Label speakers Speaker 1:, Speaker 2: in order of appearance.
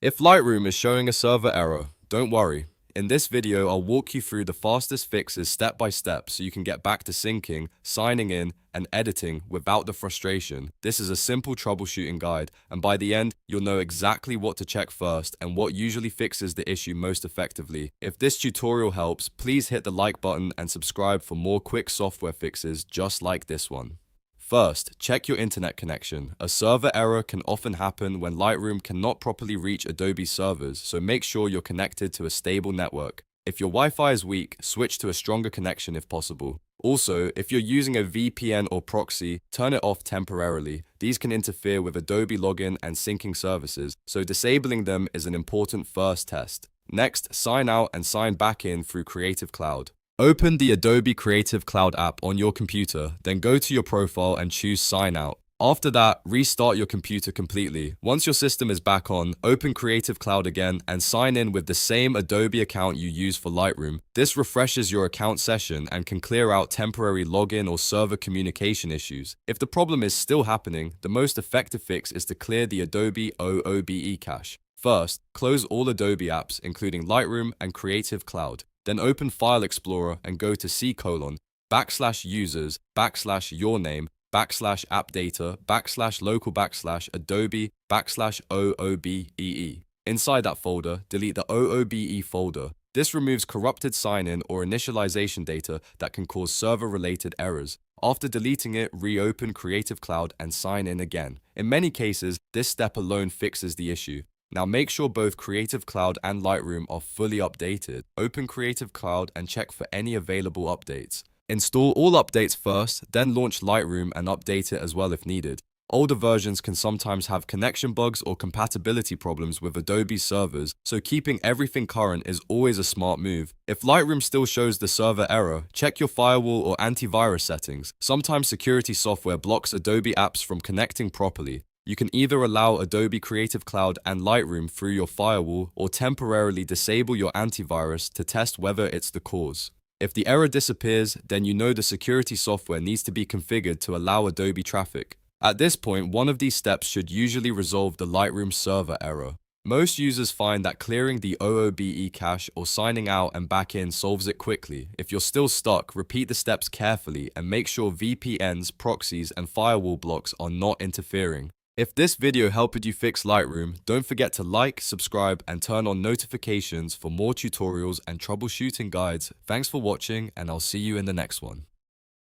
Speaker 1: If Lightroom is showing a server error, don't worry. In this video, I'll walk you through the fastest fixes step by step so you can get back to syncing, signing in, and editing without the frustration. This is a simple troubleshooting guide, and by the end, you'll know exactly what to check first and what usually fixes the issue most effectively. If this tutorial helps, please hit the like button and subscribe for more quick software fixes just like this one. First, check your internet connection. A server error can often happen when Lightroom cannot properly reach Adobe servers, so make sure you're connected to a stable network. If your Wi-Fi is weak, switch to a stronger connection if possible. Also, if you're using a VPN or proxy, turn it off temporarily. These can interfere with Adobe login and syncing services, so disabling them is an important first test. Next, sign out and sign back in through Creative Cloud. Open the Adobe Creative Cloud app on your computer, then go to your profile and choose Sign Out. After that, restart your computer completely. Once your system is back on, open Creative Cloud again and sign in with the same Adobe account you use for Lightroom. This refreshes your account session and can clear out temporary login or server communication issues. If the problem is still happening, the most effective fix is to clear the Adobe OOBE cache. First, close all Adobe apps, including Lightroom and Creative Cloud. Then open File Explorer and go to C:\users \your name \appdata \local Adobe \OOBEE. Inside that folder, delete the OOBE folder. This removes corrupted sign-in or initialization data that can cause server-related errors. After deleting it, reopen Creative Cloud and sign in again. In many cases, this step alone fixes the issue. Now make sure both Creative Cloud and Lightroom are fully updated. Open Creative Cloud and check for any available updates. Install all updates first, then launch Lightroom and update it as well if needed. Older versions can sometimes have connection bugs or compatibility problems with Adobe servers, so keeping everything current is always a smart move. If Lightroom still shows the server error, check your Firewall or Antivirus settings. Sometimes security software blocks Adobe apps from connecting properly. You can either allow Adobe Creative Cloud and Lightroom through your firewall or temporarily disable your antivirus to test whether it's the cause. If the error disappears, then you know the security software needs to be configured to allow Adobe traffic. At this point, one of these steps should usually resolve the Lightroom server error. Most users find that clearing the OOBE cache or signing out and back in solves it quickly. If you're still stuck, repeat the steps carefully and make sure VPNs, proxies, and firewall blocks are not interfering. If this video helped you fix Lightroom, don't forget to like, subscribe, and turn on notifications for more tutorials and troubleshooting guides. Thanks for watching, and I'll see you in the next one.